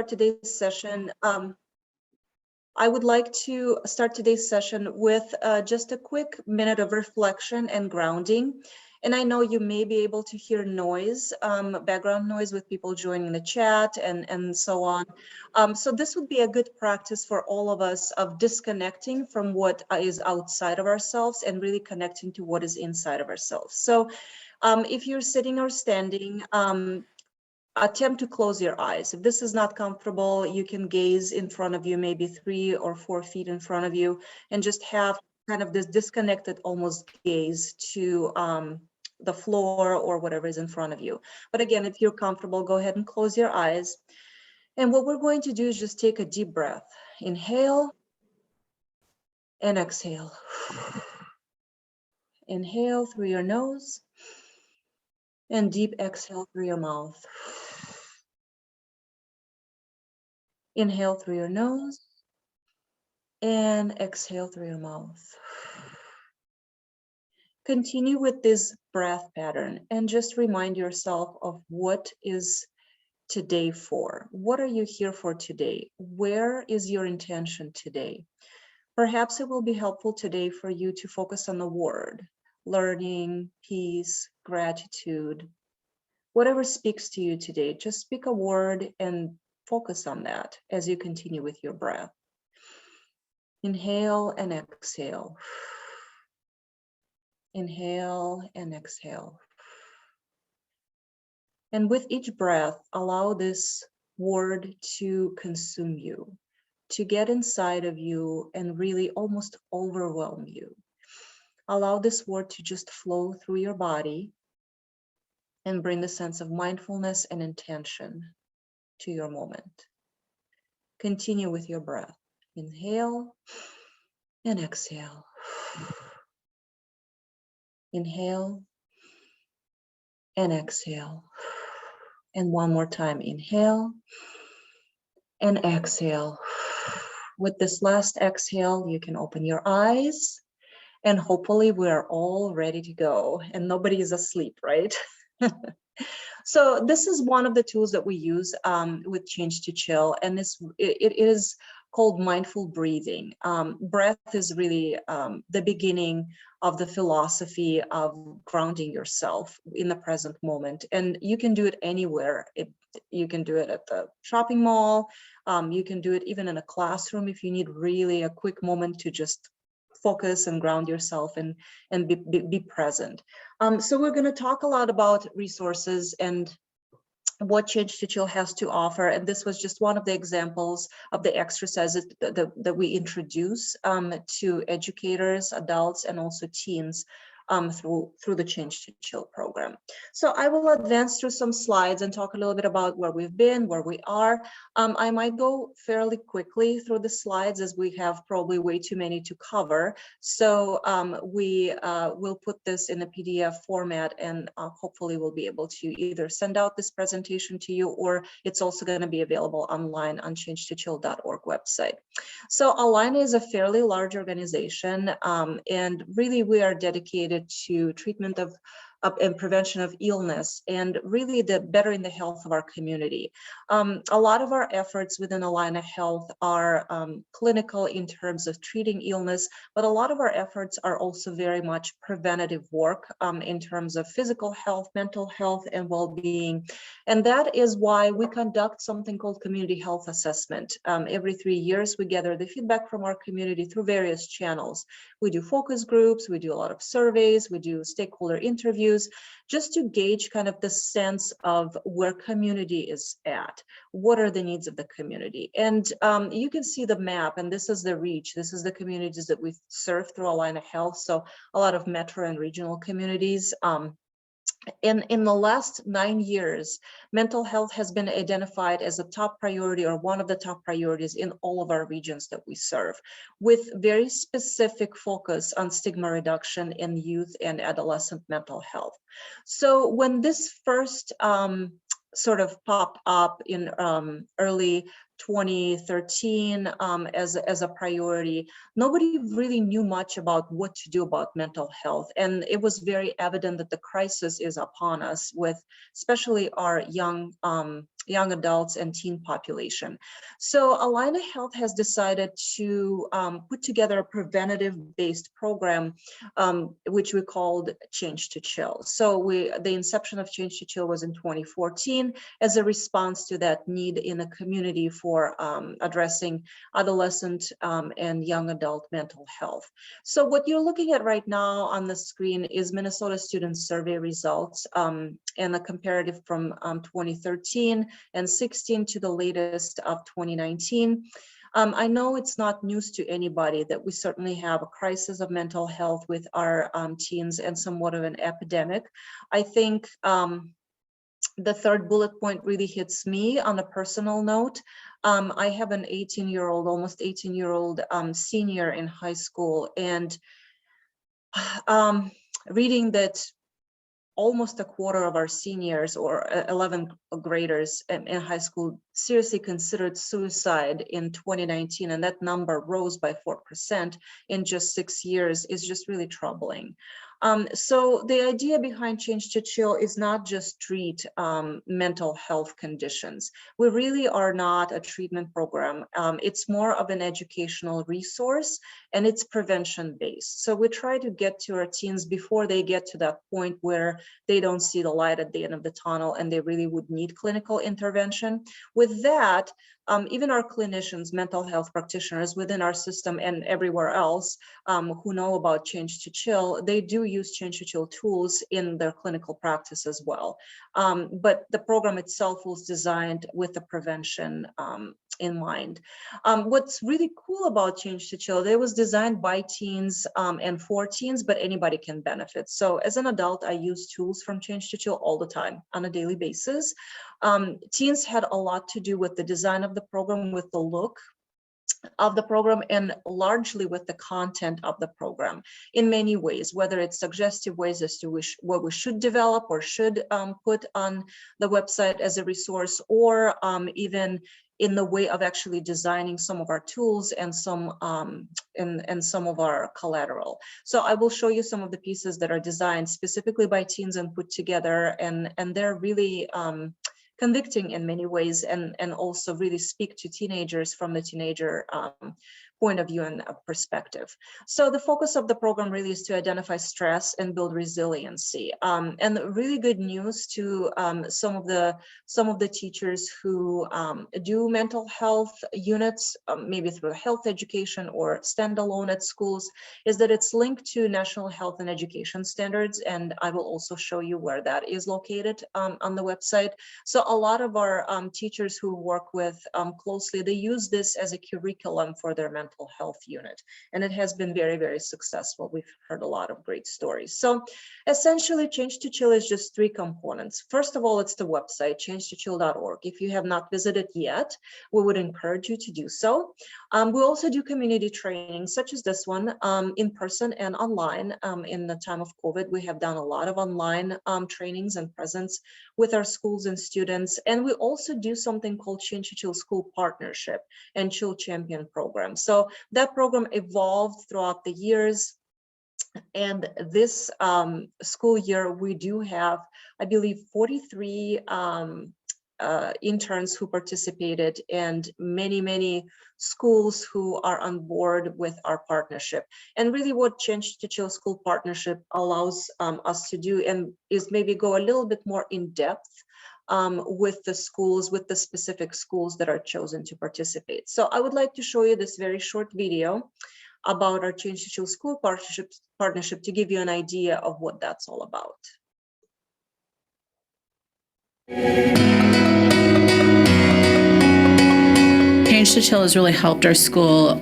Today's session. I would like to start today's session with just a quick minute of reflection and grounding. And I know you may be able to hear noise, background noise with people joining the chat and so on. So this would be a good practice for all of us of disconnecting from what is outside of ourselves and really connecting to what is inside of ourselves. So if you're sitting or standing, attempt to close your eyes. If this is not comfortable, you can gaze in front of you, maybe 3 or 4 feet in front of you, and just have kind of this disconnected almost gaze to the floor or whatever is in front of you. But again, if you're comfortable, go ahead and close your eyes. And what we're going to do is just take a deep breath. Inhale and exhale. Inhale through your nose and deep exhale through your mouth. Inhale through your nose and exhale through your mouth. Continue with this breath pattern and just remind yourself of what is today for. What are you here for today? Where is your intention today? Perhaps it will be helpful today for you to focus on the word, learning, peace, gratitude, whatever speaks to you today. Just speak a word and focus on that as you continue with your breath. Inhale and exhale. Inhale and exhale. And with each breath, allow this word to consume you, to get inside of you and really almost overwhelm you. Allow this word to just flow through your body and bring the sense of mindfulness and intention to your moment. Continue with your breath. Inhale and exhale. Inhale and exhale. And one more time, inhale and exhale. With this last exhale, you can open your eyes and hopefully we're all ready to go and nobody is asleep, right? So this is one of the tools that we use with Change to Chill, and it is called mindful breathing. Breath is really the beginning of the philosophy of grounding yourself in the present moment, and you can do it anywhere. You can do it at the shopping mall. You can do it even in a classroom if you need really a quick moment to just focus and ground yourself and be present. So we're going to talk a lot about resources and what Change to Chill has to offer. And this was just one of the examples of the exercises that we introduce to educators, adults, and also teens through the Change to Chill program. So I will advance through some slides and talk a little bit about where we've been, where we are. I might go fairly quickly through the slides as we have probably way too many to cover. So we will put this in a PDF format and hopefully we'll be able to either send out this presentation to you, or it's also going to be available online on changetochill.org website. So Allina is a fairly large organization, and really we are dedicated to treatment of and prevention of illness and really the bettering the health of our community. A lot of our efforts within Allina Health are clinical in terms of treating illness, but a lot of our efforts are also very much preventative work in terms of physical health, mental health, and well-being. And that is why we conduct something called community health assessment. Every 3 years, we gather the feedback from our community through various channels. We do focus groups, we do a lot of surveys, we do stakeholder interviews, just to gauge kind of the sense of where community is at. What are the needs of the community? And you can see the map, and this is the reach. This is the communities that we serve through Allina Health. So a lot of metro and regional communities. In the last 9 years, mental health has been identified as a top priority or one of the top priorities in all of our regions that we serve, with very specific focus on stigma reduction in youth and adolescent mental health. So when this first sort of popped up in early 2013 as a priority, nobody really knew much about what to do about mental health. And it was very evident that the crisis is upon us, with especially our young young adults and teen population. So Allina Health has decided to put together a preventative-based program, which we called Change to Chill. So the inception of Change to Chill was in 2014 as a response to that need in the community for addressing adolescent and young adult mental health. So what you're looking at right now on the screen is Minnesota student survey results and a comparative from 2013 and 16 to the latest of 2019. I know it's not news to anybody that we certainly have a crisis of mental health with our teens and somewhat of an epidemic. I think the third bullet point really hits me on a personal note. I have an 18-year-old, almost 18-year-old senior in high school, and reading that almost a quarter of our seniors or 11th graders in high school seriously considered suicide in 2019, and that number rose by 4% in just 6 years, is just really troubling. So the idea behind Change to Chill is not just treat mental health conditions. We really are not a treatment program. It's more of an educational resource, and it's prevention based. So we try to get to our teens before they get to that point where they don't see the light at the end of the tunnel and they really would need clinical intervention. With that, even our clinicians, mental health practitioners within our system and everywhere else who know about Change to Chill, they do use Change to Chill tools in their clinical practice as well. But the program itself was designed with the prevention in mind. What's really cool about Change to Chill, it was designed by teens and for teens, but anybody can benefit. So as an adult, I use tools from Change to Chill all the time on a daily basis. Teens had a lot to do with the design of the program, with the look of the program, and largely with the content of the program in many ways, whether it's suggestive ways as to what we should develop or should put on the website as a resource, or even in the way of actually designing some of our tools and some of our collateral. So I will show you some of the pieces that are designed specifically by teens and put together, and they're really convicting in many ways, and also really speak to teenagers from the teenager point of view and perspective. So the focus of the program really is to identify stress and build resiliency. And really good news to some of the teachers who do mental health units, maybe through health education or standalone at schools, is that it's linked to National Health and Education Standards, and I will also show you where that is located on the website. So a lot of our teachers who work with closely, they use this as a curriculum for their mental health unit, and it has been very, very successful. We've heard a lot of great stories. So essentially, Change to Chill is just three components. First of all, it's the website, changetochill.org. If you have not visited yet, we would encourage you to do so. We also do community training such as this one, in person and online. In the time of COVID, we have done a lot of online trainings and presence with our schools and students. And we also do something called Change to Chill School Partnership and Chill Champion program. So that program evolved throughout the years. And this school year, we do have, I believe, 43 interns who participated, and many, many schools who are on board with our partnership. And really what Change to Chill School Partnership allows us to do and is maybe go a little bit more in depth with the schools, with the specific schools that are chosen to participate. So I would like to show you this very short video about our Change to Chill School Partnership to give you an idea of what that's all about. Change to Chill has really helped our school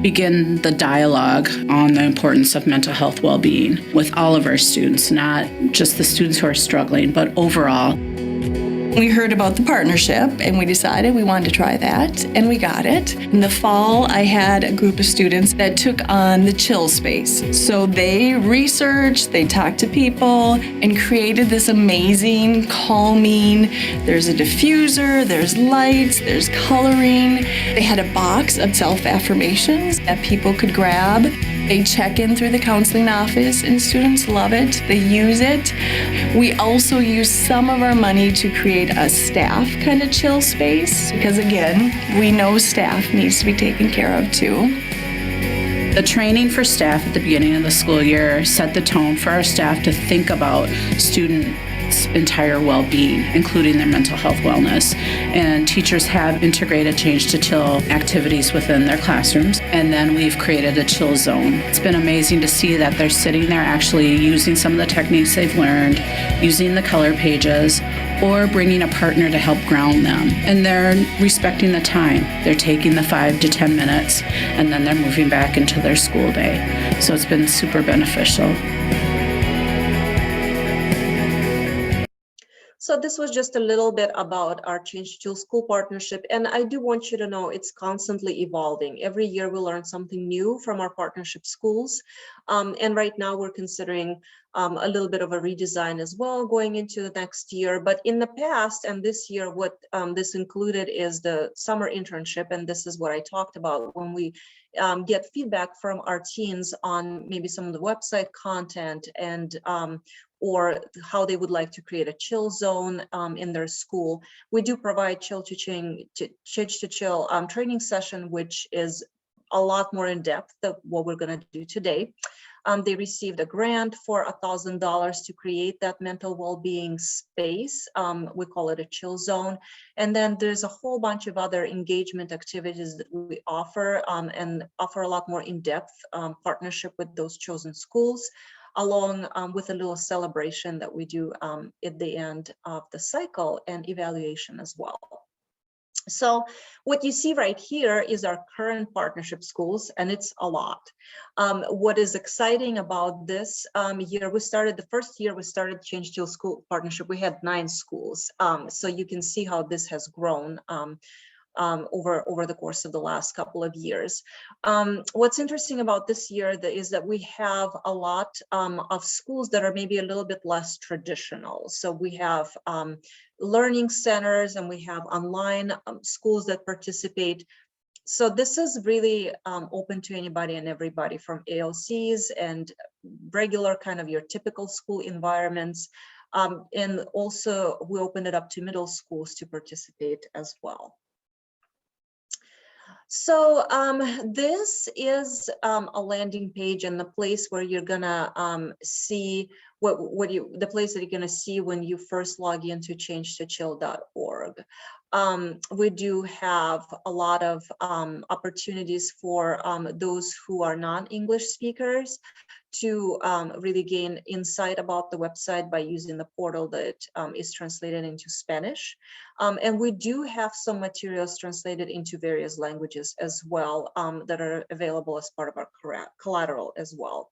begin the dialogue on the importance of mental health well-being with all of our students, not just the students who are struggling, but overall. We heard about the partnership and we decided we wanted to try that, and we got it. In the fall, I had a group of students that took on the chill space. So they researched, they talked to people, and created this amazing, calming, there's a diffuser, there's lights, there's coloring. They had a box of self-affirmations that people could grab. They check in through the counseling office and students love it. They use it. We also use some of our money to create a staff kind of chill space because, again, we know staff needs to be taken care of too. The training for staff at the beginning of the school year set the tone for our staff to think about students' entire well-being, including their mental health wellness. And teachers have integrated Change to Chill activities within their classrooms. And then we've created a chill zone. It's been amazing to see that they're sitting there actually using some of the techniques they've learned, using the color pages, or bringing a partner to help ground them. And they're respecting the time. They're taking the 5 to 10 minutes, and then they're moving back into their school day. So it's been super beneficial. So this was just a little bit about our Change to Chill School partnership. And I do want you to know it's constantly evolving. Every year we learn something new from our partnership schools. And right now we're considering a little bit of a redesign as well going into the next year. But in the past and this year, what this included is the summer internship. And this is what I talked about when we get feedback from our teens on maybe some of the website content and or how they would like to create a chill zone in their school. We do provide Change to Chill training session, which is a lot more in depth than what we're going to do today. They received a grant for $1,000 to create that mental well-being space. We call it a chill zone. And then there's a whole bunch of other engagement activities that we offer and offer a lot more in-depth partnership with those chosen schools, along with a little celebration that we do at the end of the cycle and evaluation as well. So what you see right here is our current partnership schools, and it's a lot. What is exciting about this year, the first year we started Change to Chill School partnership, we had 9 schools. So you can see how this has grown over the course of the last couple of years. What's interesting about this year is that we have a lot of schools that are maybe a little bit less traditional. So we have learning centers and we have online schools that participate. So this is really open to anybody and everybody, from ALCs and regular kind of your typical school environments. And also we opened it up to middle schools to participate as well. So this is a landing page and the place where you're gonna see the place that you're gonna see when you first log into changetochill.org. We do have a lot of opportunities for those who are non-English speakers to really gain insight about the website by using the portal that is translated into Spanish. And we do have some materials translated into various languages as well that are available as part of our collateral as well.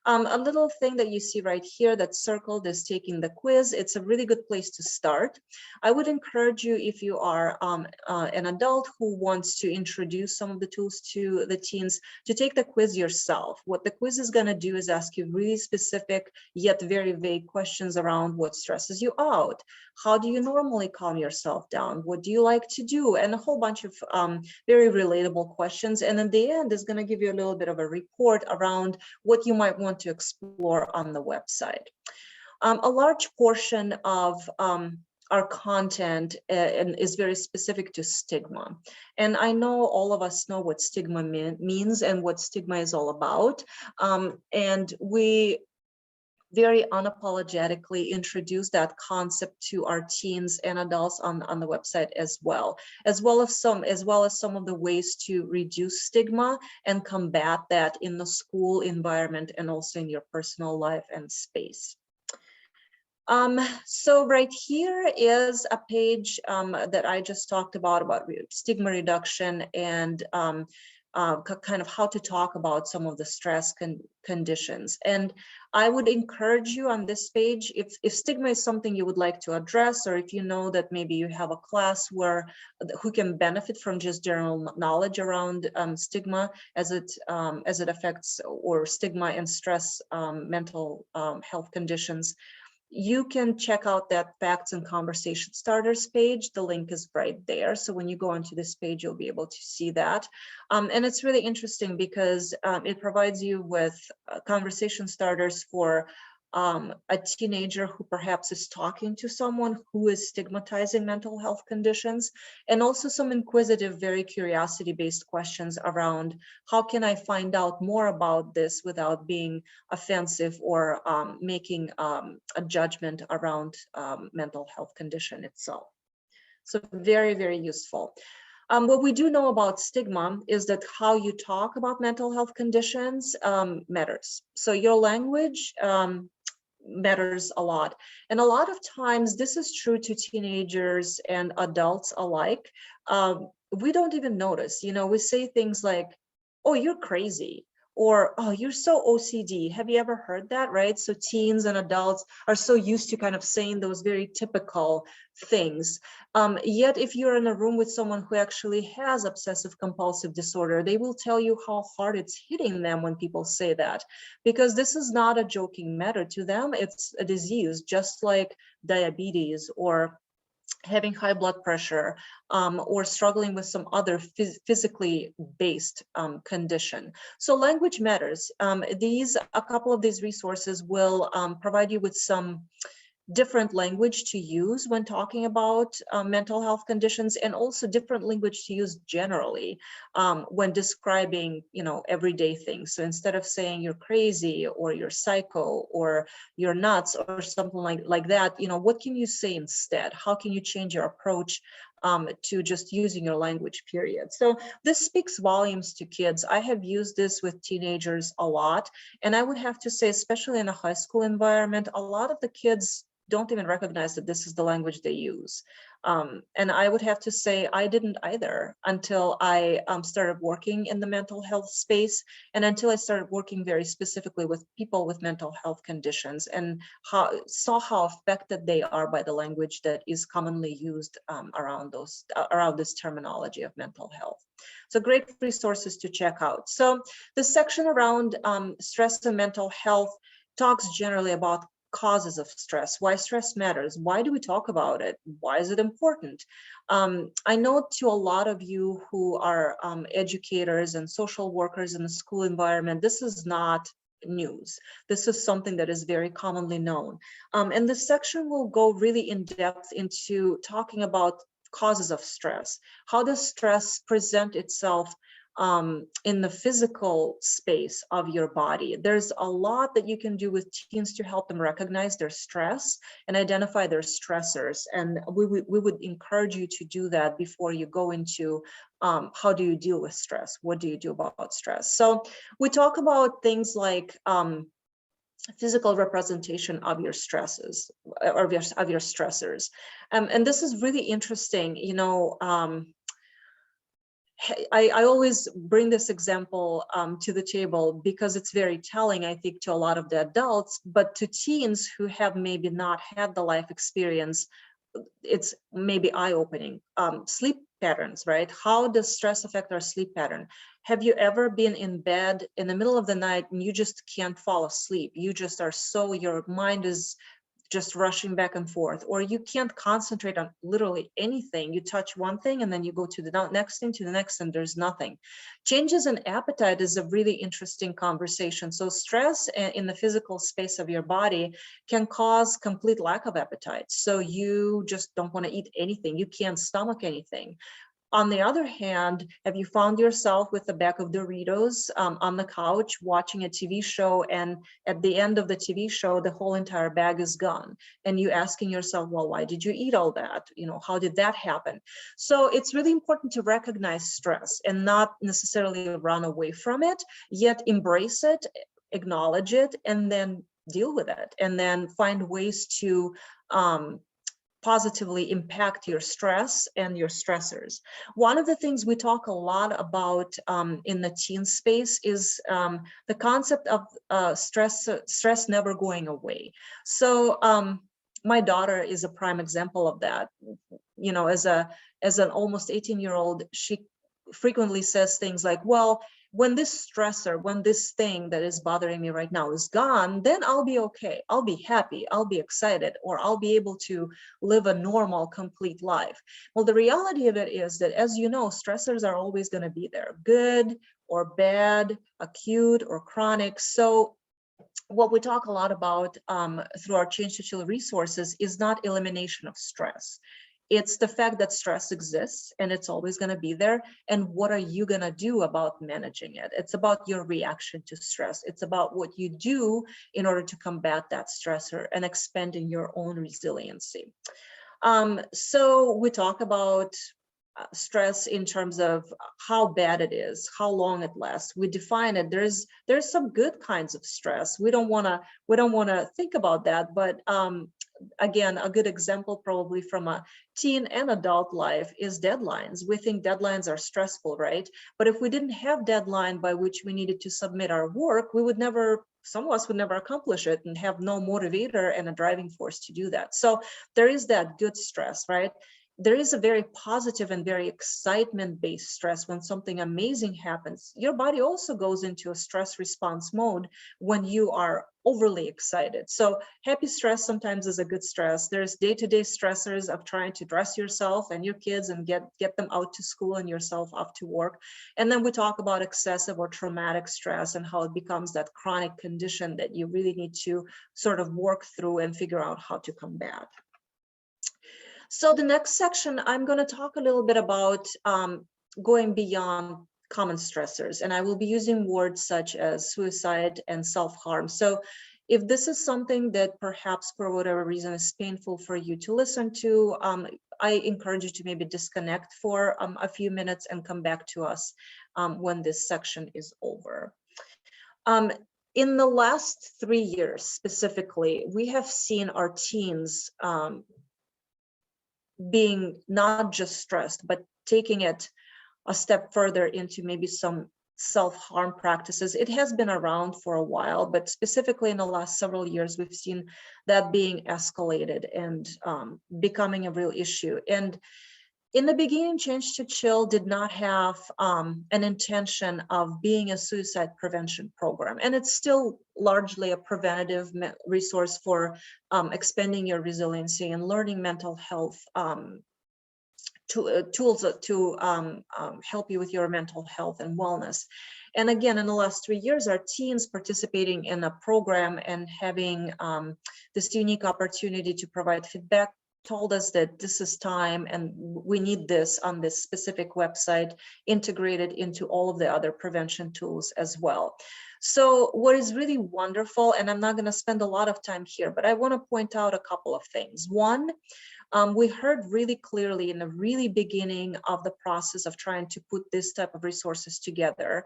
A little thing that you see right here that's circled is taking the quiz. It's a really good place to start. I would encourage you, if you are an adult who wants to introduce some of the tools to the teens, to take the quiz yourself. What the quiz is going to do is ask you really specific yet very vague questions around what stresses you out. How do you normally calm yourself down? What do you like to do? And a whole bunch of very relatable questions. And in the end is going to give you a little bit of a report around what you might want to explore on the website. A large portion of our content is very specific to stigma. And I know all of us know what stigma means and what stigma is all about. And we very unapologetically introduce that concept to our teens and adults on the website as well as some of the ways to reduce stigma and combat that in the school environment and also in your personal life and space. So right here is a page that I just talked about stigma reduction and kind of how to talk about some of the stress conditions. And I would encourage you on this page, if stigma is something you would like to address, or if you know that maybe you have a class who can benefit from just general knowledge around stigma as it affects, or stigma and stress mental health conditions, you can check out that Facts and Conversation Starters page. The link is right there. So when you go onto this page, you'll be able to see that. And it's really interesting because it provides you with conversation starters for a teenager who perhaps is talking to someone who is stigmatizing mental health conditions, and also some inquisitive, very curiosity-based questions around how can I find out more about this without being offensive or making a judgment around mental health condition itself. So very, very useful. What we do know about stigma is that how you talk about mental health conditions matters. So your language matters a lot. And a lot of times this is true to teenagers and adults alike. We don't even notice, we say things like, oh, you're crazy, or, oh, you're so OCD. Have you ever heard that, right? So teens and adults are so used to kind of saying those very typical things. Yet if you're in a room with someone who actually has obsessive compulsive disorder, they will tell you how hard it's hitting them when people say that, because this is not a joking matter to them. It's a disease, just like diabetes or having high blood pressure, or struggling with some other physically based condition. So language matters. A couple of these resources will provide you with some different language to use when talking about mental health conditions, and also different language to use generally when describing, everyday things. So instead of saying you're crazy or you're psycho or you're nuts or something like that, what can you say instead? How can you change your approach to just using your language, period? So this speaks volumes to kids. I have used this with teenagers a lot. And I would have to say, especially in a high school environment, a lot of the kids don't even recognize that this is the language they use. And I would have to say I didn't either until I started working in the mental health space, and until I started working very specifically with people with mental health conditions, and saw how affected they are by the language that is commonly used around this terminology of mental health. So great resources to check out. So the section around stress and mental health talks generally about causes of stress, why stress matters, why do we talk about it, why is it important? I know to a lot of you who are educators and social workers in the school environment, this is not news. This is something that is very commonly known. And this section will go really in depth into talking about causes of stress. How does stress present itself in the physical space of your body? There's a lot that you can do with teens to help them recognize their stress and identify their stressors. And we would encourage you to do that before you go into how do you deal with stress? What do you do about stress? So we talk about things like physical representation of your stresses or of your stressors. And this is really interesting. I always bring this example to the table because it's very telling, I think, to a lot of the adults, but to teens who have maybe not had the life experience, it's maybe eye-opening. Sleep patterns, right? How does stress affect our sleep pattern? Have you ever been in bed in the middle of the night and you just can't fall asleep? You just are your mind is just rushing back and forth, or you can't concentrate on literally anything. You touch one thing and then you go to the next thing, to the next, and there's nothing. Changes in appetite is a really interesting conversation. So stress in the physical space of your body can cause complete lack of appetite. So you just don't want to eat anything. You can't stomach anything. On the other hand, have you found yourself with a bag of Doritos on the couch watching a TV show, and at the end of the TV show, the whole entire bag is gone, and you asking yourself, well, why did you eat all that? How did that happen? So it's really important to recognize stress and not necessarily run away from it, yet embrace it, acknowledge it, and then deal with it, and then find ways to positively impact your stress and your stressors. One of the things we talk a lot about in the teen space is the concept of stress never going away. So my daughter is a prime example of that. As an almost 18-year-old, she frequently says things like, well, when this stressor, when this thing that is bothering me right now is gone, then I'll be okay. I'll be happy. I'll be excited, or I'll be able to live a normal, complete life. Well, the reality of it is that, as you know, stressors are always going to be there, good or bad, acute or chronic. So what we talk a lot about through our Change to Chill resources is not elimination of stress. It's the fact that stress exists and it's always going to be there. And what are you going to do about managing it? It's about your reaction to stress. It's about what you do in order to combat that stressor and expanding your own resiliency. So we talk about stress in terms of how bad it is, how long it lasts. We define it. There's some good kinds of stress. We don't want to think about that, but again, a good example probably from a teen and adult life is deadlines. We think deadlines are stressful, right? But if we didn't have deadline by which we needed to submit our work, some of us would never accomplish it and have no motivator and a driving force to do that. So there is that good stress, right? There is a very positive and very excitement-based stress. When something amazing happens, your body also goes into a stress response mode when you are overly excited. So happy stress sometimes is a good stress. There's day-to-day stressors of trying to dress yourself and your kids and get them out to school and yourself off to work. And then we talk about excessive or traumatic stress and how it becomes that chronic condition that you really need to sort of work through and figure out how to combat. So the next section, I'm going to talk a little bit about going beyond common stressors, and I will be using words such as suicide and self-harm. So if this is something that perhaps for whatever reason is painful for you to listen to, I encourage you to maybe disconnect for a few minutes and come back to us when this section is over. In the last 3 years specifically, we have seen our teens being not just stressed, but taking it a step further into maybe some self-harm practices. It has been around for a while, but specifically in the last several years, we've seen that being escalated and becoming a real issue. And in the beginning, Change to Chill did not have an intention of being a suicide prevention program. And it's still largely a preventative resource for expanding your resiliency and learning mental health tools to help you with your mental health and wellness. And again, in the last 3 years, our teens participating in a program and having this unique opportunity to provide feedback told us that this is time and we need this on this specific website integrated into all of the other prevention tools as well. So what is really wonderful, and I'm not going to spend a lot of time here, but I want to point out a couple of things. One, we heard really clearly in the really beginning of the process of trying to put this type of resources together,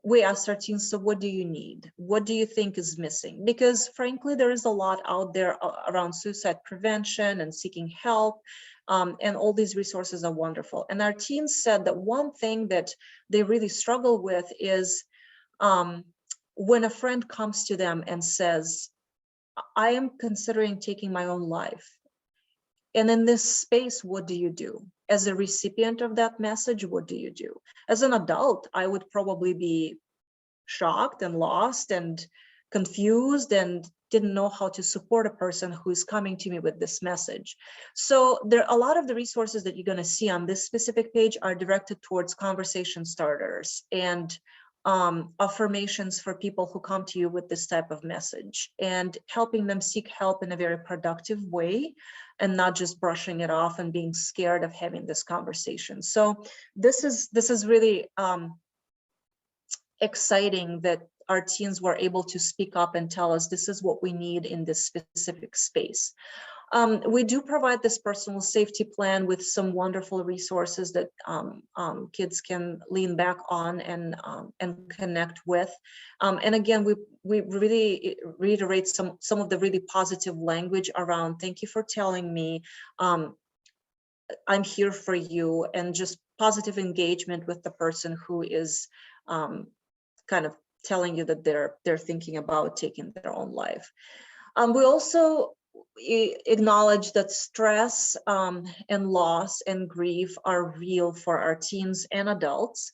we asked our teens, so what do you need? What do you think is missing? Because frankly, there is a lot out there around suicide prevention and seeking help, and all these resources are wonderful. And our teens said that one thing that they really struggle with is when a friend comes to them and says, I am considering taking my own life. And in this space, what do you do? As a recipient of that message, what do you do? As an adult, I would probably be shocked and lost and confused and didn't know how to support a person who is coming to me with this message. So there, a lot of the resources that you're going to see on this specific page are directed towards conversation starters and affirmations for people who come to you with this type of message, and helping them seek help in a very productive way and not just brushing it off and being scared of having this conversation. So this is really exciting that our teens were able to speak up and tell us this is what we need in this specific space. We do provide this personal safety plan with some wonderful resources that kids can lean back on and connect with. And again, we really reiterate some of the really positive language around, thank you for telling me, I'm here for you, and just positive engagement with the person who is kind of telling you that they're thinking about taking their own life. We also acknowledge that stress and loss and grief are real for our teens and adults.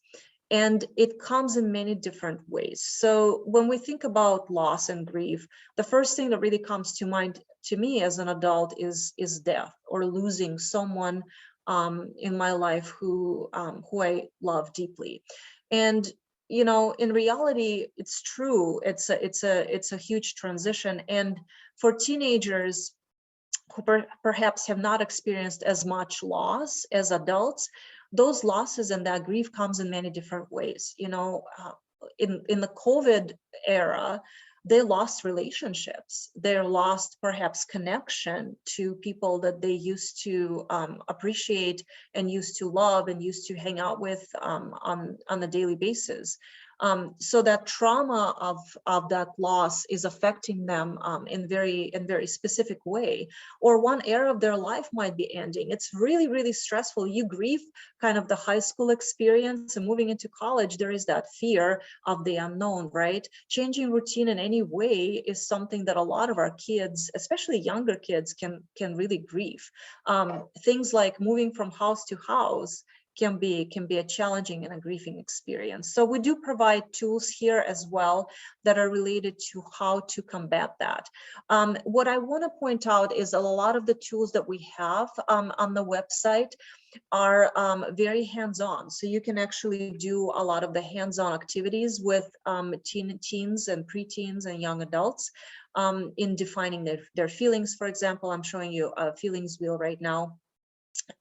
And it comes in many different ways. So when we think about loss and grief, the first thing that really comes to mind to me as an adult is death, or losing someone in my life who I love deeply. And you know, in reality, it's true. It's a huge transition. And for teenagers who perhaps have not experienced as much loss as adults, those losses and that grief comes in many different ways. You know, in the COVID era, they lost relationships. They lost perhaps connection to people that they used to appreciate and used to love and used to hang out with on a daily basis. So that trauma of that loss is affecting them in very specific way. Or one era of their life might be ending. It's really, really stressful. You grieve kind of the high school experience, and moving into college, there is that fear of the unknown, right? Changing routine in any way is something that a lot of our kids, especially younger kids, can really grieve. Things like moving from house to house can be a challenging and a grieving experience. So we do provide tools here as well that are related to how to combat that. What I want to point out is a lot of the tools that we have on the website are very hands-on. So you can actually do a lot of the hands-on activities with teens and preteens and young adults in defining their feelings. For example, I'm showing you a feelings wheel right now,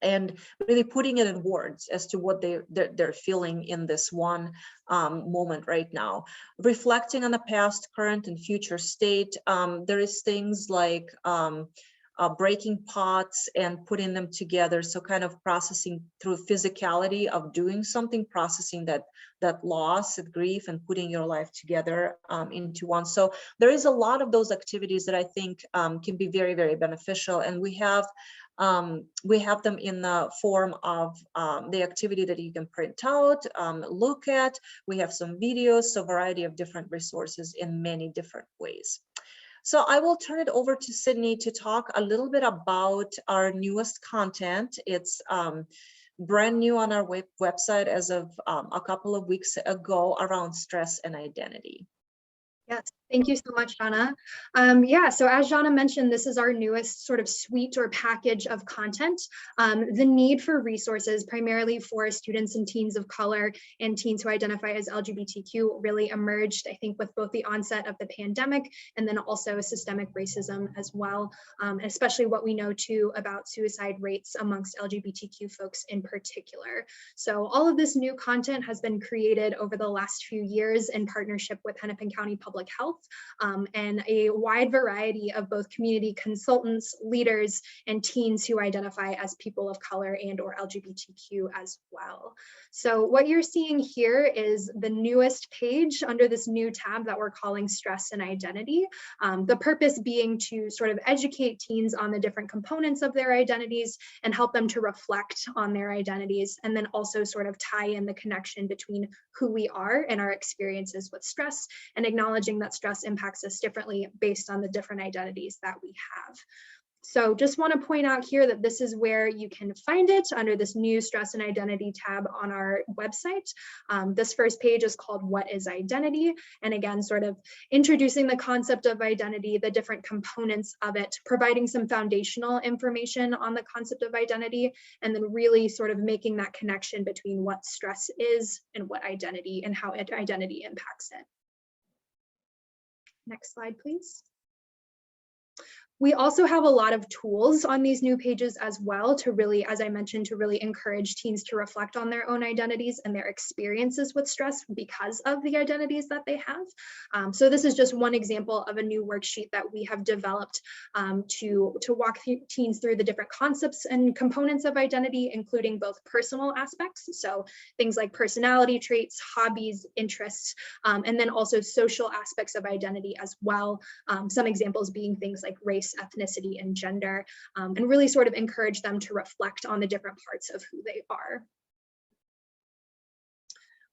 and really putting it in words as to what they're feeling in this one moment right now. Reflecting on the past, current, and future state. There is things like breaking pots and putting them together. So kind of processing through physicality of doing something, processing that loss and grief, and putting your life together into one. So there is a lot of those activities that I think can be very, very beneficial. And we have them in the form of the activity that you can print out, look at. We have some videos, so a variety of different resources in many different ways. So I will turn it over to Sydney to talk a little bit about our newest content. It's brand new on our website as of a couple of weeks ago, around stress and identity. Yes, thank you so much, Jana. So as Jana mentioned, this is our newest sort of suite or package of content. The need for resources, primarily for students and teens of color and teens who identify as LGBTQ, really emerged, I think, with both the onset of the pandemic and then also systemic racism as well, especially what we know too about suicide rates amongst LGBTQ folks in particular. So all of this new content has been created over the last few years in partnership with Hennepin County Public Health, and a wide variety of both community consultants, leaders, and teens who identify as people of color and or LGBTQ as well. So what you're seeing here is the newest page under this new tab that we're calling Stress and Identity. The purpose being to sort of educate teens on the different components of their identities and help them to reflect on their identities, and then also sort of tie in the connection between who we are and our experiences with stress, and acknowledging that stress impacts us differently based on the different identities that we have. So just want to point out here that this is where you can find it under this new Stress and Identity tab on our website. This first page is called What is Identity? And again, sort of introducing the concept of identity, the different components of it, providing some foundational information on the concept of identity, and then really sort of making that connection between what stress is and what identity and how identity impacts it. Next slide, please. We also have a lot of tools on these new pages as well to really, as I mentioned, to really encourage teens to reflect on their own identities and their experiences with stress because of the identities that they have. So this is just one example of a new worksheet that we have developed to walk teens through the different concepts and components of identity, including both personal aspects, so things like personality traits, hobbies, interests, and then also social aspects of identity as well. Some examples being things like race, ethnicity, and gender, and really sort of encourage them to reflect on the different parts of who they are.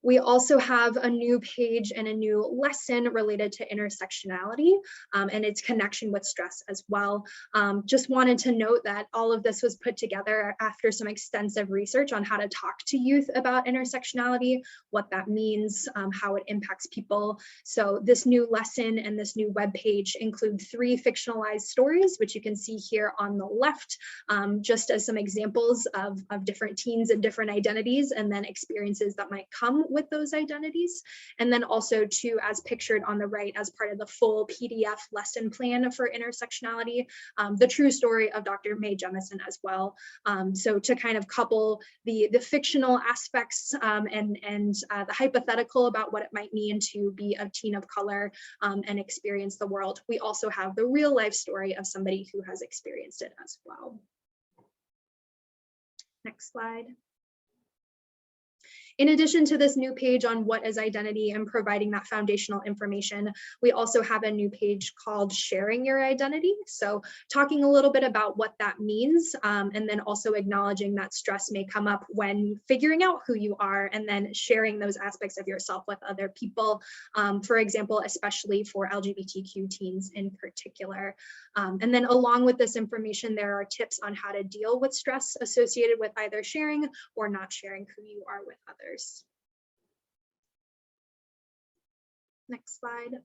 We also have a new page and a new lesson related to intersectionality and its connection with stress as well. Just wanted to note that all of this was put together after some extensive research on how to talk to youth about intersectionality, what that means, how it impacts people. So this new lesson and this new webpage include 3 fictionalized stories, which you can see here on the left, just as some examples of different teens and different identities, and then experiences that might come with those identities. And then also too, as pictured on the right as part of the full PDF lesson plan for intersectionality, the true story of Dr. Mae Jemison as well. So to kind of couple the fictional aspects and the hypothetical about what it might mean to be a teen of color and experience the world, we also have the real life story of somebody who has experienced it as well. Next slide. In addition to this new page on what is identity and providing that foundational information, we also have a new page called Sharing Your Identity. So talking a little bit about what that means, and then also acknowledging that stress may come up when figuring out who you are and then sharing those aspects of yourself with other people, for example, especially for LGBTQ teens in particular. And then along with this information, there are tips on how to deal with stress associated with either sharing or not sharing who you are with others. Next slide.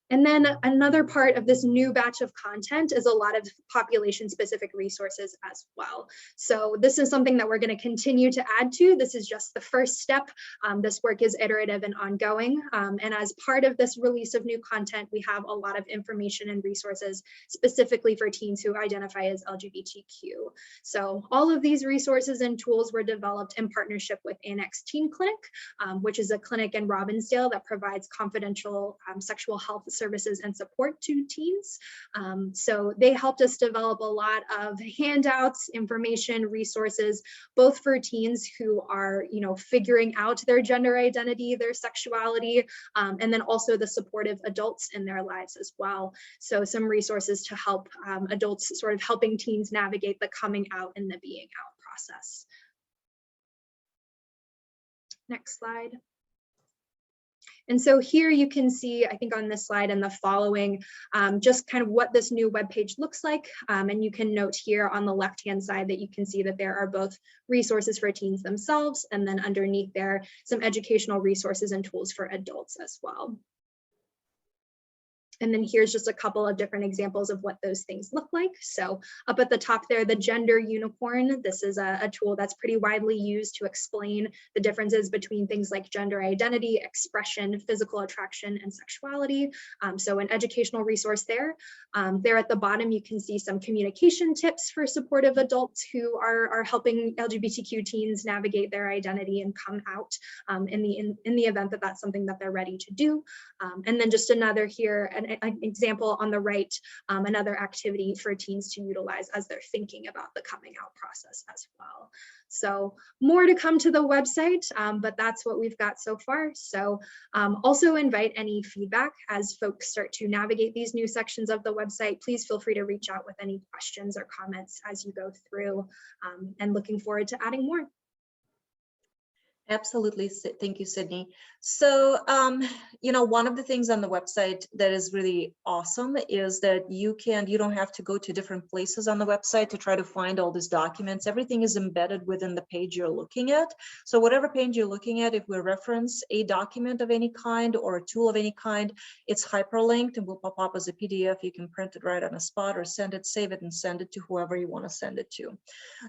And then another part of this new batch of content is a lot of population-specific resources as well. So this is something that we're going to continue to add to. This is just the first step. This work is iterative and ongoing. And as part of this release of new content, we have a lot of information and resources specifically for teens who identify as LGBTQ. So all of these resources and tools were developed in partnership with Annex Teen Clinic, which is a clinic in Robbinsdale that provides confidential sexual health services and support to teens. So they helped us develop a lot of handouts, information, resources, both for teens who are, figuring out their gender identity, their sexuality, and then also the supportive adults in their lives as well. So some resources to help adults sort of helping teens navigate the coming out and the being out process. Next slide. And so here you can see, I think on this slide and the following, just kind of what this new webpage looks like. And you can note here on the left-hand side that you can see that there are both resources for teens themselves, and then underneath there, some educational resources and tools for adults as well. And then here's just a couple of different examples of what those things look like. So up at the top there, the gender unicorn. This is a tool that's pretty widely used to explain the differences between things like gender identity, expression, physical attraction, and sexuality. So an educational resource there. There at the bottom, you can see some communication tips for supportive adults who are helping LGBTQ teens navigate their identity and come out in the event that that's something that they're ready to do. And then just another here, an example on the right, another activity for teens to utilize as they're thinking about the coming out process as well. So more to come to the website, but that's what we've got so far. So also invite any feedback as folks start to navigate these new sections of the website. Please feel free to reach out with any questions or comments as you go through, and looking forward to adding more. Absolutely. Thank you, Sydney. So, one of the things on the website that is really awesome is that you don't have to go to different places on the website to try to find all these documents. Everything is embedded within the page you're looking at. So whatever page you're looking at, if we reference a document of any kind or a tool of any kind, it's hyperlinked and will pop up as a PDF. You can print it right on a spot or save it and send it to whoever you want to send it to.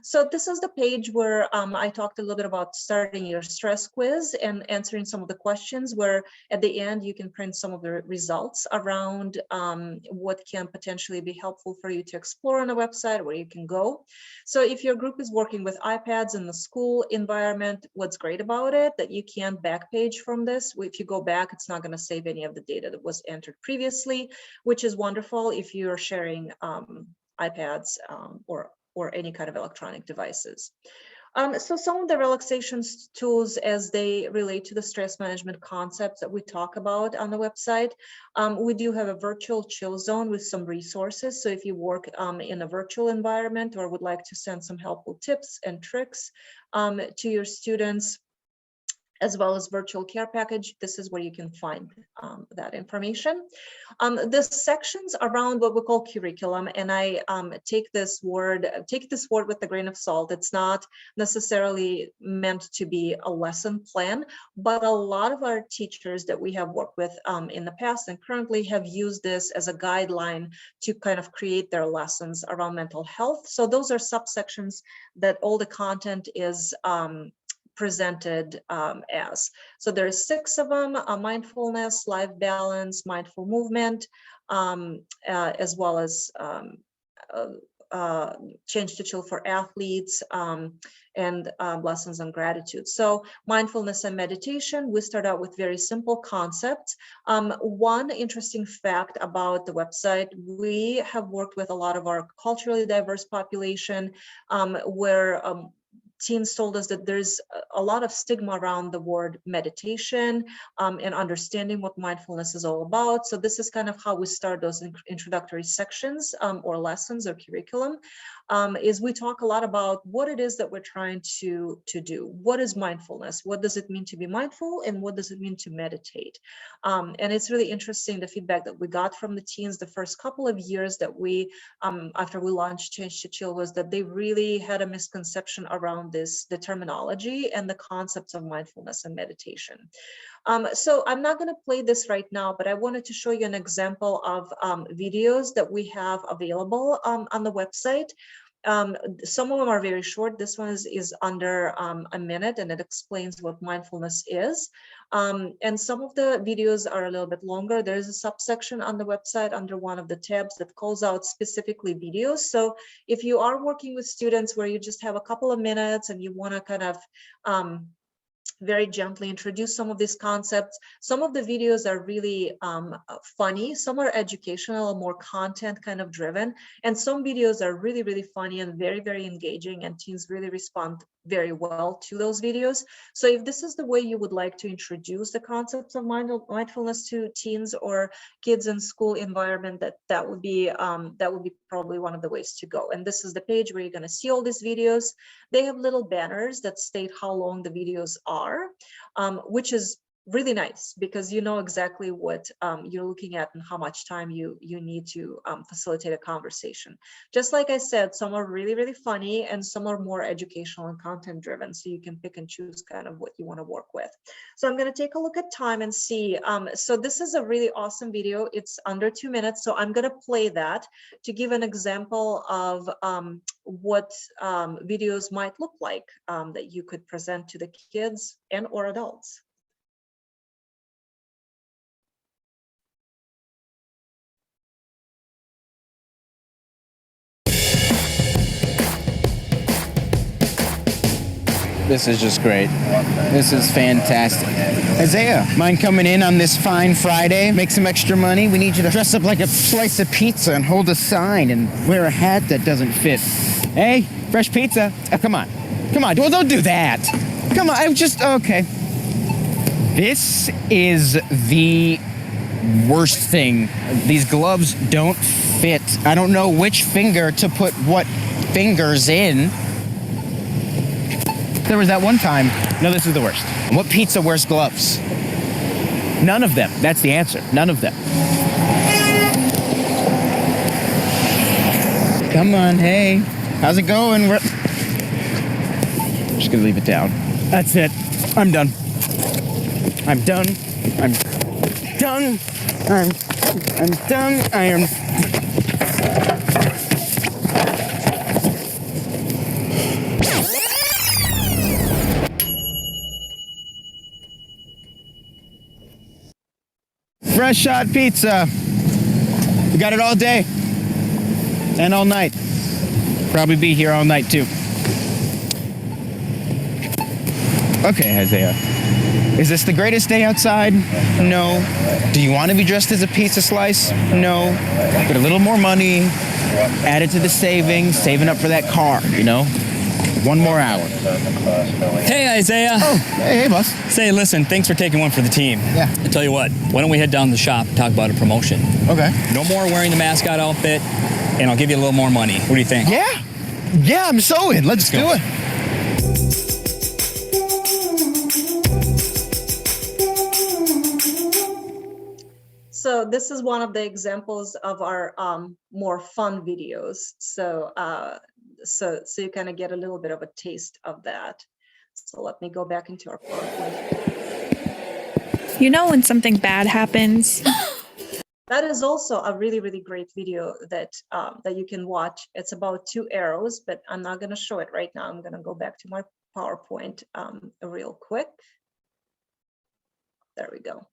So this is the page where I talked a little bit about starting your stress quiz and answering some of the questions, where at the end you can print some of the results around what can potentially be helpful for you to explore on the website, where you can go. So if your group is working with iPads in the school environment, what's great about it, that you can backpage from this. If you go back, it's not going to save any of the data that was entered previously, which is wonderful if you're sharing iPads or any kind of electronic devices. So some of the relaxation tools as they relate to the stress management concepts that we talk about on the website, we do have a virtual chill zone with some resources. So if you work in a virtual environment or would like to send some helpful tips and tricks to your students, as well as virtual care package, this is where you can find that information. The sections around what we call curriculum, and I take this word with a grain of salt. It's not necessarily meant to be a lesson plan, but a lot of our teachers that we have worked with in the past and currently have used this as a guideline to kind of create their lessons around mental health. So those are subsections that all the content is presented as. So there's 6 of them: mindfulness, life balance, mindful movement, as well as change to chill for athletes, and lessons on gratitude. So mindfulness and meditation, we start out with very simple concepts. One interesting fact about the website, we have worked with a lot of our culturally diverse population, where teens told us that there's a lot of stigma around the word meditation and understanding what mindfulness is all about. So this is kind of how we start those introductory sections or lessons or curriculum, is we talk a lot about what it is that we're trying to do. What is mindfulness? What does it mean to be mindful? And what does it mean to meditate? And it's really interesting, the feedback that we got from the teens the first couple of years that we, after we launched Change to Chill, was that they really had a misconception around the terminology and the concepts of mindfulness and meditation. So I'm not going to play this right now, but I wanted to show you an example of videos that we have available on the website. Some of them are very short. This one is under a minute, and it explains what mindfulness is. And some of the videos are a little bit longer. There's a subsection on the website under one of the tabs that calls out specifically videos. So if you are working with students where you just have a couple of minutes and you want to kind of very gently introduce some of these concepts, some of the videos are really funny, some are educational, more content kind of driven, and some videos are really, really funny and very, very engaging, and teens really respond very well to those videos. So if this is the way you would like to introduce the concepts of mindfulness to teens or kids in school environment, that would be probably one of the ways to go. And this is the page where you're going to see all these videos. They have little banners that state how long the videos are, which is really nice because you know exactly what you're looking at and how much time you need to facilitate a conversation. Just like I said, some are really, really funny and some are more educational and content driven, so you can pick and choose kind of what you want to work with. So I'm going to take a look at time and see. So this is a really awesome video. It's under 2 minutes, so I'm going to play that to give an example of what videos might look like that you could present to the kids and or adults. This is just great. This is fantastic. Isaiah, mind coming in on this fine Friday? Make some extra money? We need you to dress up like a slice of pizza and hold a sign and wear a hat that doesn't fit. Hey, fresh pizza. Oh, come on. Come on. Well, don't do that. Come on. I'm just... Okay. This is the worst thing. These gloves don't fit. I don't know which finger to put what fingers in. There was that one time. No, this is the worst. What pizza wears gloves? None of them. That's the answer. None of them. Come on, hey. How's it going? I'm just gonna leave it down. That's it. I'm done. I'm done. I'm done. I'm done. I am... Fresh shot pizza. We got it all day and all night. Probably be here all night too. Okay, Isaiah. Is this the greatest day outside? No. Do you want to be dressed as a pizza slice? No. But a little more money, add it to the savings, saving up for that car, you know? One more hour. Hey, Isaiah. Oh, hey, boss. Say, listen, thanks for taking one for the team. Yeah. I tell you what, why don't we head down to the shop and talk about a promotion? Okay. No more wearing the mascot outfit, and I'll give you a little more money. What do you think? Yeah, I'm so in. Let's do it. So this is one of the examples of our more fun videos. So so you kind of get a little bit of a taste of that. So let me go back into our PowerPoint. You know when something bad happens? That is also a really, really great video that that you can watch. It's about 2 arrows, but I'm not going to show it right now. I'm going to go back to my PowerPoint real quick. There we go.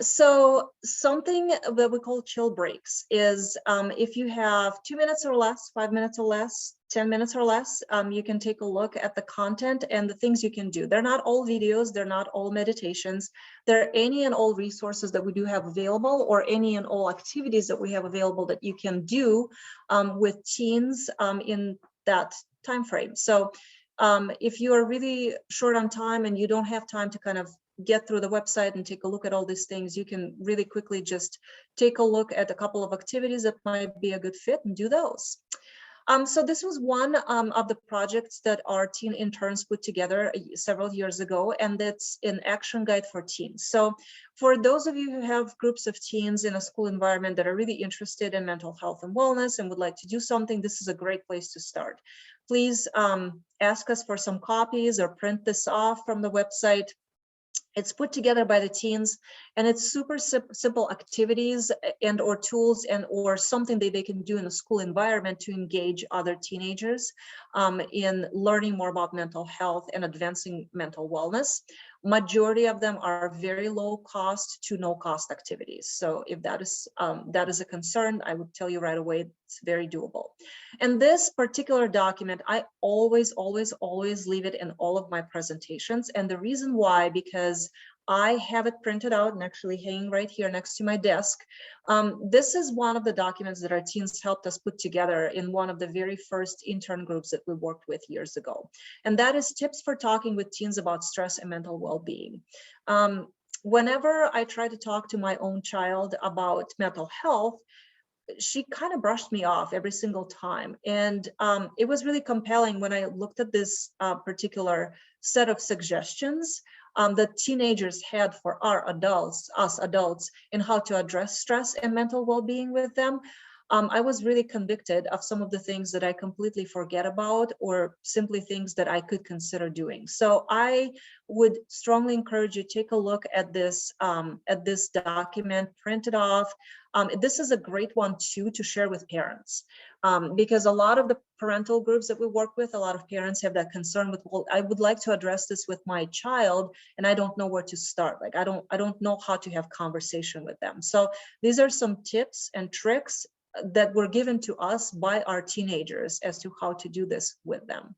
So something that we call chill breaks is if you have 2 minutes or less, 5 minutes or less, 10 minutes or less, you can take a look at the content and the things you can do. They're not all videos, they're not all meditations. They're any and all resources that we do have available, or any and all activities that we have available that you can do with teens in that time frame. So if you are really short on time and you don't have time to kind of get through the website and take a look at all these things, you can really quickly just take a look at a couple of activities that might be a good fit and do those. So this was one of the projects that our teen interns put together several years ago, and that's an action guide for teens. So for those of you who have groups of teens in a school environment that are really interested in mental health and wellness and would like to do something, this is a great place to start. Please ask us for some copies or print this off from the website. It's put together by the teens, and it's super simple activities and or tools and or something that they can do in a school environment to engage other teenagers in learning more about mental health and advancing mental wellness. Majority of them are very low cost to no cost activities. So if that is a concern, I would tell you right away, it's very doable. And this particular document, I always leave it in all of my presentations. And the reason why, because I have it printed out and actually hanging right here next to my desk. This is one of the documents that our teens helped us put together in one of the very first intern groups that we worked with years ago. And that is tips for talking with teens about stress and mental well-being. Whenever I try to talk to my own child about mental health, she kind of brushed me off every single time. And it was really compelling when I looked at this particular set of suggestions that teenagers had for us adults, in how to address stress and mental well-being with them. I was really convicted of some of the things that I completely forget about, or simply things that I could consider doing. So I would strongly encourage you to take a look at this document, print it off. This is a great one too to share with parents, because a lot of the parental groups that we work with, a lot of parents have that concern with, well, I would like to address this with my child and I don't know where to start. Like I don't know how to have conversation with them. So these are some tips and tricks that were given to us by our teenagers as to how to do this with them.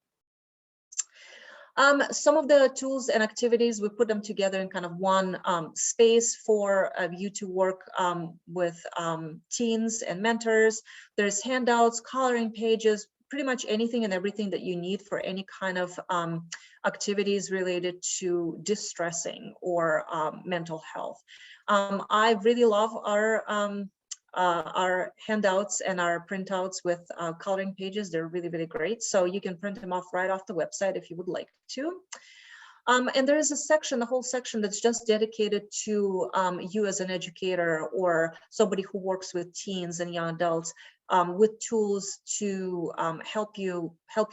Some of the tools and activities, we put them together in kind of one space for you to work with teens and mentors. There's handouts, coloring pages, pretty much anything and everything that you need for any kind of activities related to distressing or mental health. I really love our handouts and our printouts with coloring pages. They're really, really great. So you can print them off right off the website if you would like to. And there is a section, the whole section that's just dedicated to you as an educator or somebody who works with teens and young adults with tools to help you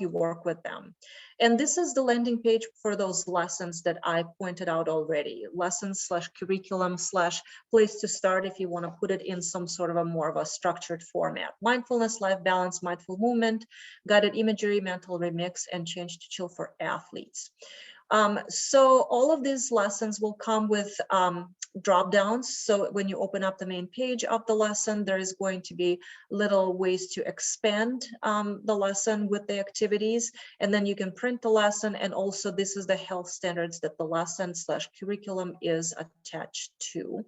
work with them. And this is the landing page for those lessons that I pointed out already. Lessons / curriculum / place to start if you want to put it in some sort of a more of a structured format. Mindfulness, life balance, mindful movement, guided imagery, mental remix, and change to chill for athletes. So all of these lessons will come with drop downs. So when you open up the main page of the lesson, there is going to be little ways to expand the lesson with the activities. And then you can print the lesson. And also this is the health standards that the lesson / curriculum is attached to.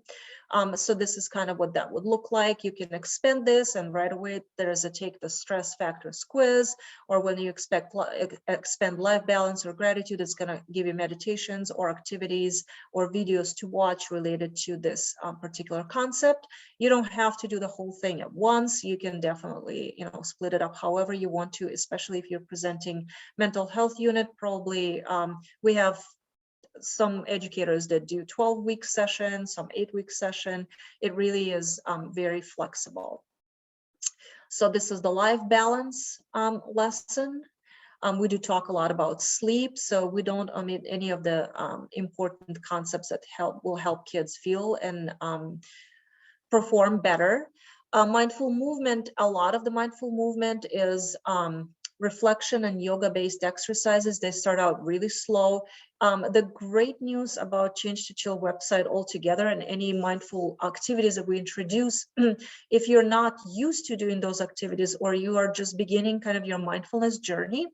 So this is kind of what that would look like. You can expand this, and right away there is a take the stress factors quiz, or when you expand life balance or gratitude, it's going to give you meditations or activities or videos to watch related to this particular concept. You don't have to do the whole thing at once. You can definitely, split it up however you want to, especially if you're presenting mental health unit. Probably we have some educators that do 12-week sessions, some 8-week session. It really is very flexible. So this is the life balance lesson. We do talk a lot about sleep, so we don't omit any of the important concepts that will help kids feel and perform better. Mindful movement, a lot of the mindful movement is reflection and yoga-based exercises. They start out really slow. The great news about Change to Chill website altogether and any mindful activities that we introduce, if you're not used to doing those activities or you are just beginning kind of your mindfulness journey,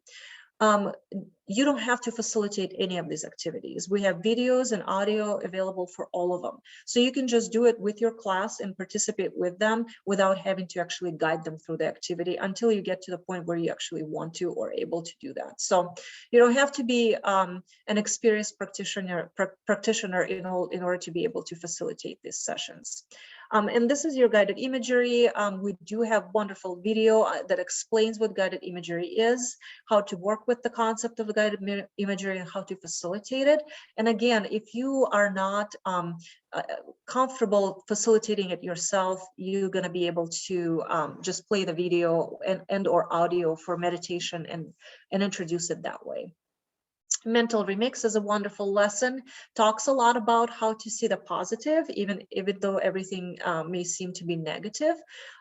you don't have to facilitate any of these activities. We have videos and audio available for all of them. So you can just do it with your class and participate with them without having to actually guide them through the activity until you get to the point where you actually want to or able to do that. So you don't have to be an experienced practitioner in order to be able to facilitate these sessions. And this is your guided imagery. We do have wonderful video that explains what guided imagery is, how to work with the concept of guided imagery and how to facilitate it. And again, if you are not comfortable facilitating it yourself, you're going to be able to just play the video and or audio for meditation and introduce it that way. Mental Remix is a wonderful lesson, talks a lot about how to see the positive, even though everything may seem to be negative.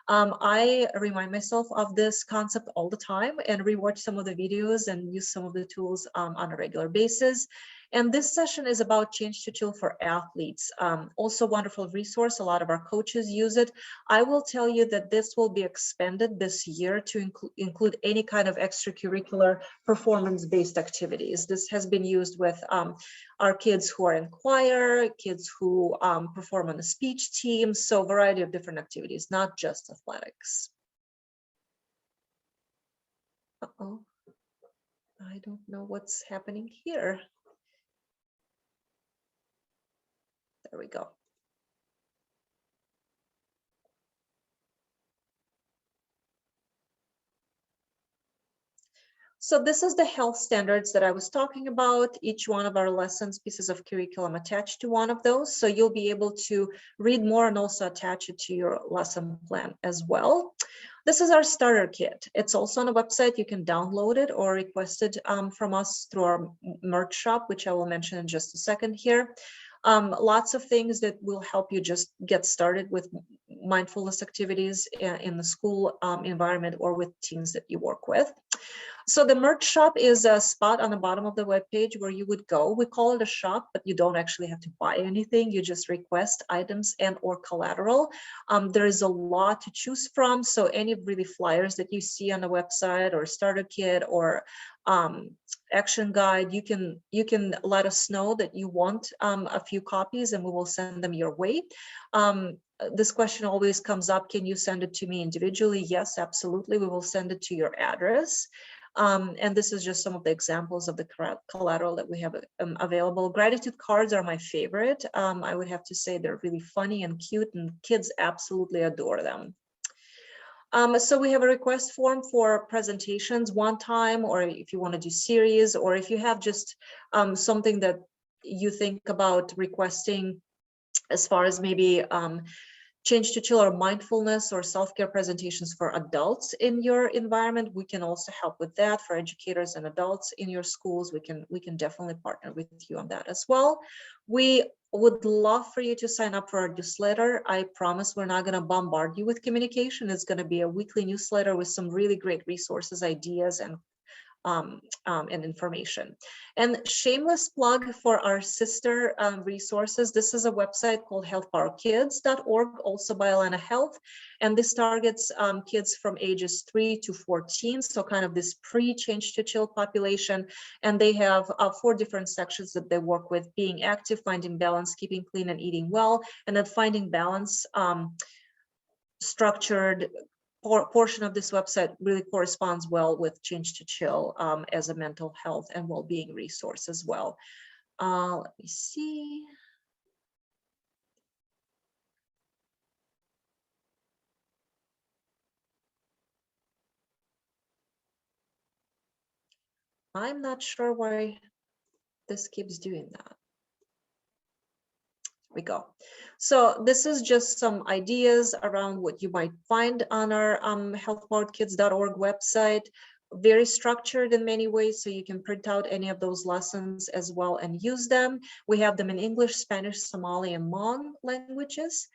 I remind myself of this concept all the time and rewatch some of the videos and use some of the tools on a regular basis. And this session is about Change to Chill for athletes. Also a wonderful resource. A lot of our coaches use it. I will tell you that this will be expanded this year to include any kind of extracurricular performance-based activities. This has been used with our kids who are in choir, kids who perform on a speech team, so a variety of different activities, not just athletics. Uh-oh, I don't know what's happening here. There we go. So this is the health standards that I was talking about. Each one of our lessons, pieces of curriculum attached to one of those. So you'll be able to read more and also attach it to your lesson plan as well. This is our starter kit. It's also on the website. You can download it or request it from us through our merch shop, which I will mention in just a second here. Lots of things that will help you just get started with mindfulness activities in the school environment or with teams that you work with. So the merch shop is a spot on the bottom of the webpage where you would go. We call it a shop, but you don't actually have to buy anything. You just request items and or collateral. There is a lot to choose from. So any really flyers that you see on the website or starter kit or action guide, you can let us know that you want a few copies and we will send them your way. This question always comes up, can you send it to me individually? Yes, absolutely. We will send it to your address. And this is just some of the examples of the collateral that we have available. Gratitude cards are my favorite. I would have to say they're really funny and cute and kids absolutely adore them. So we have a request form for presentations one time, or if you want to do series, or if you have just something that you think about requesting as far as maybe Change to Chill or mindfulness or self-care presentations for adults in your environment, we can also help with that. For educators and adults in your schools, we can definitely partner with you on that as well. We would love for you to sign up for our newsletter. I promise we're not going to bombard you with communication. It's going to be a weekly newsletter with some really great resources, ideas, and and information. And shameless plug for our sister resources. This is a website called healthpowerkids.org, also by Allina Health. And this targets kids from ages 3 to 14, so kind of this pre-change to chill population. And they have 4 different sections that they work with: being active, finding balance, keeping clean, and eating well. And that finding balance structured portion of this website really corresponds well with Change to Chill as a mental health and well-being resource as well. Let me see. I'm not sure why this keeps doing that. We go. So this is just some ideas around what you might find on our healthpoweredkids.org website. Very structured in many ways, so you can print out any of those lessons as well and use them. We have them in English, Spanish, Somali, and Hmong languages.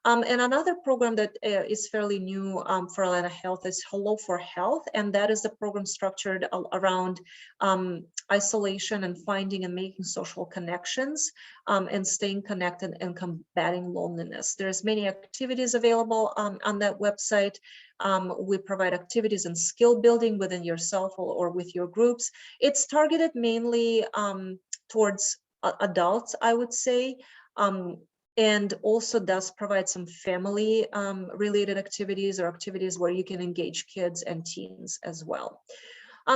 And another program that is fairly new for Allina Health is Hello for Health, and that is the program structured around isolation and finding and making social connections and staying connected and combating loneliness. There's many activities available on that website. We provide activities and skill building within yourself or with your groups. It's targeted mainly towards adults, I would say. And also does provide some family related activities or activities where you can engage kids and teens as well.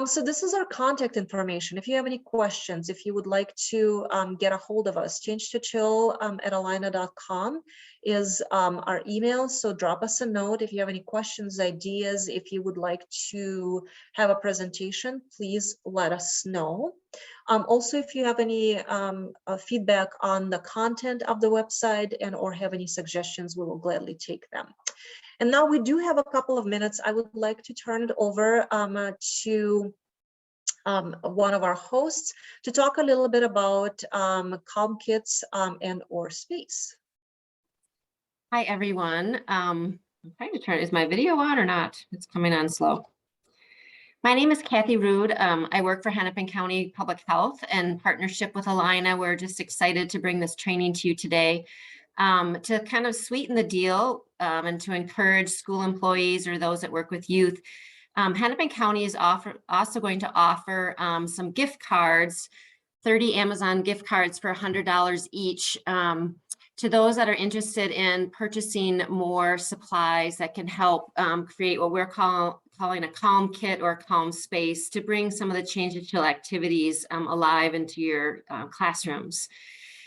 So this is our contact information. If you have any questions, if you would like to get a hold of us, changetochill@allina.com is our email. So drop us a note if you have any questions, ideas. If you would like to have a presentation, please let us know. Also, if you have any feedback on the content of the website and or have any suggestions, we will gladly take them. And now we do have a couple of minutes. I would like to turn it over to one of our hosts to talk a little bit about Calm Kits and or space. Hi, everyone. I'm trying to turn, is my video on or not? It's coming on slow. My name is Kathy Rude. I work for Hennepin County Public Health and partnership with Allina. We're just excited to bring this training to you today to kind of sweeten the deal and to encourage school employees or those that work with youth. Hennepin County is also going to offer some gift cards, 30 Amazon gift cards for $100 each to those that are interested in purchasing more supplies that can help create what we're calling a calm kit or a calm space to bring some of the change to chill activities alive into your classrooms.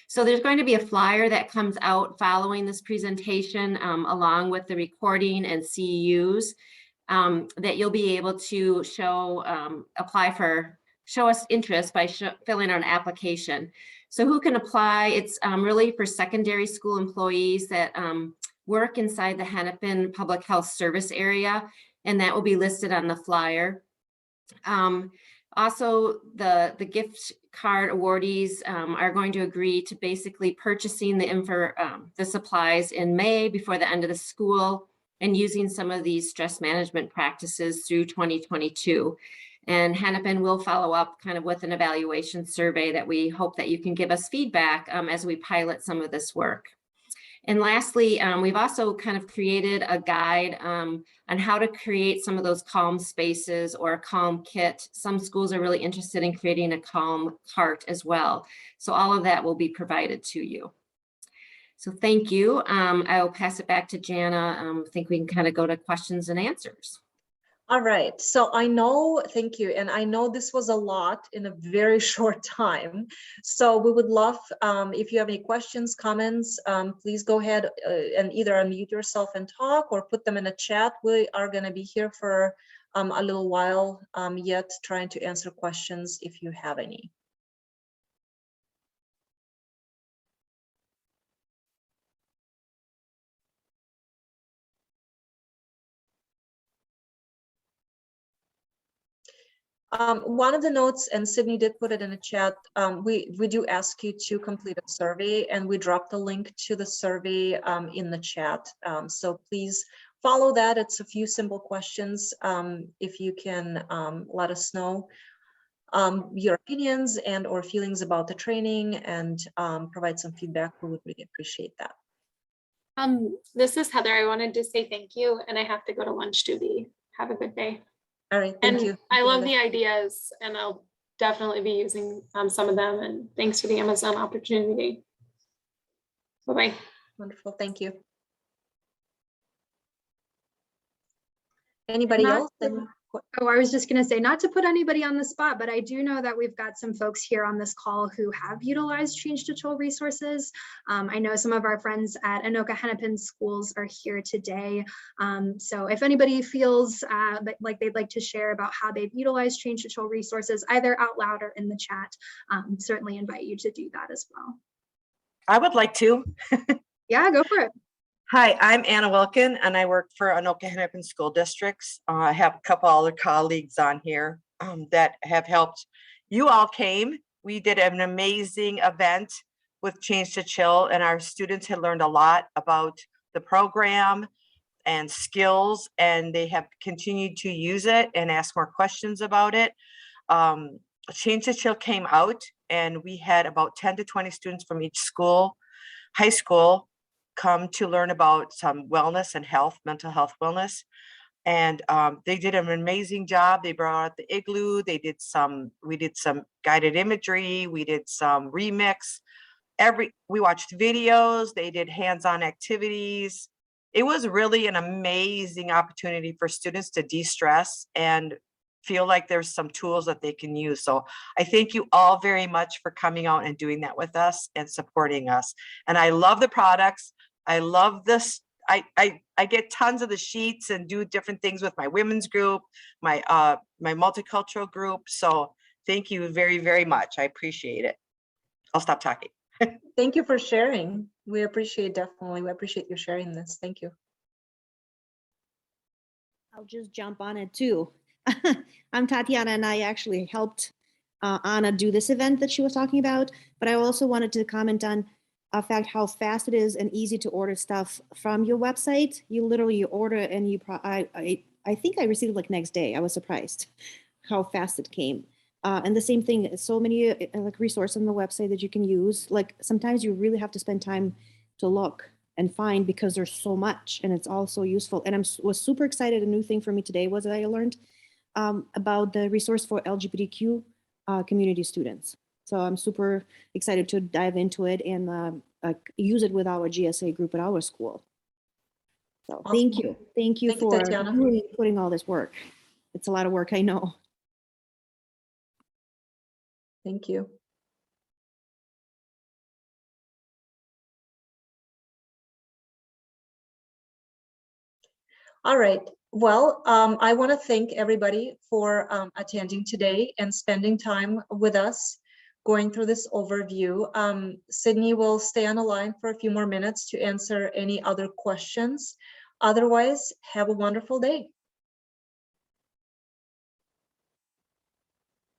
So there's going to be a flyer that comes out following this presentation along with the recording and CEUs that you'll be able to show us interest by filling out an application. So who can apply? It's really for secondary school employees that work inside the Hennepin Public Health Service area, and that will be listed on the flyer. Also, the gift card awardees are going to agree to basically purchasing the supplies in May before the end of the school and using some of these stress management practices through 2022. And Hennepin will follow up kind of with an evaluation survey that we hope that you can give us feedback as we pilot some of this work. And lastly, we've also kind of created a guide on how to create some of those calm spaces or a calm kit. Some schools are really interested in creating a calm cart as well. So all of that will be provided to you. So thank you. I will pass it back to Jana. I think we can kind of go to questions and answers. All right, so I know, thank you. And I know this was a lot in a very short time. So we would love, if you have any questions, comments, please go ahead and either unmute yourself and talk or put them in a chat. We are gonna be here for a little while yet trying to answer questions if you have any. One of the notes, and Sydney did put it in the chat, we do ask you to complete a survey, and we dropped the link to the survey in the chat. So please follow that. It's a few simple questions. If you can let us know your opinions and or feelings about the training and provide some feedback, we would really appreciate that. This is Heather. I wanted to say thank you, and I have to go to lunch duty. Have a good day. All right, thank And you. I love the ideas, and I'll definitely be using some of them. And thanks for the Amazon opportunity. Bye-bye. Wonderful, thank you. Anybody Not else? Oh, I was just going to say, not to put anybody on the spot, but I do know that we've got some folks here on this call who have utilized Change to Chill resources. I know some of our friends at Anoka Hennepin schools are here today. So if anybody feels like they'd like to share about how they've utilized Change to Chill resources, either out loud or in the chat, certainly invite you to do that as well. I would like to. Yeah, go for it. Hi, I'm Anna Wilkin, and I work for Anoka Hennepin School Districts. I have a couple other colleagues on here that have helped. You all came. We did an amazing event with Change to Chill, and our students had learned a lot about the program and skills, and they have continued to use it and ask more questions about it. Change to Chill came out, and we had about 10 to 20 students from each school, high school, come to learn about some wellness and health, mental health wellness. And they did an amazing job. They brought out the igloo. We did some guided imagery. We did some remix. We watched videos. They did hands-on activities. It was really an amazing opportunity for students to de-stress and feel like there's some tools that they can use. So I thank you all very much for coming out and doing that with us and supporting us. And I love the products. I love this. I get tons of the sheets and do different things with my women's group, my multicultural group. So thank you very, very much. I appreciate it. I'll stop talking. Thank you for sharing. We appreciate, definitely. We appreciate you sharing this. Thank you. I'll just jump on it too. I'm Tatiana, and I actually helped Anna do this event that she was talking about, but I also wanted to comment on the fact how fast it is and easy to order stuff from your website. You literally order and I think I received it like next day. I was surprised how fast it came. And the same thing, so many like resources on the website that you can use. Like sometimes you really have to spend time to look and find because there's so much and it's all so useful. And was super excited. A new thing for me today was that I learned about the resource for LGBTQ community students. So I'm super excited to dive into it and use it with our GSA group at our school. So Awesome. Thank you. Thank you for Tatiana. really putting all this work. It's a lot of work, I know. Thank you. All right. Well, I want to thank everybody for attending today and spending time with us going through this overview. Sydney will stay on the line for a few more minutes to answer any other questions. Otherwise, have a wonderful day.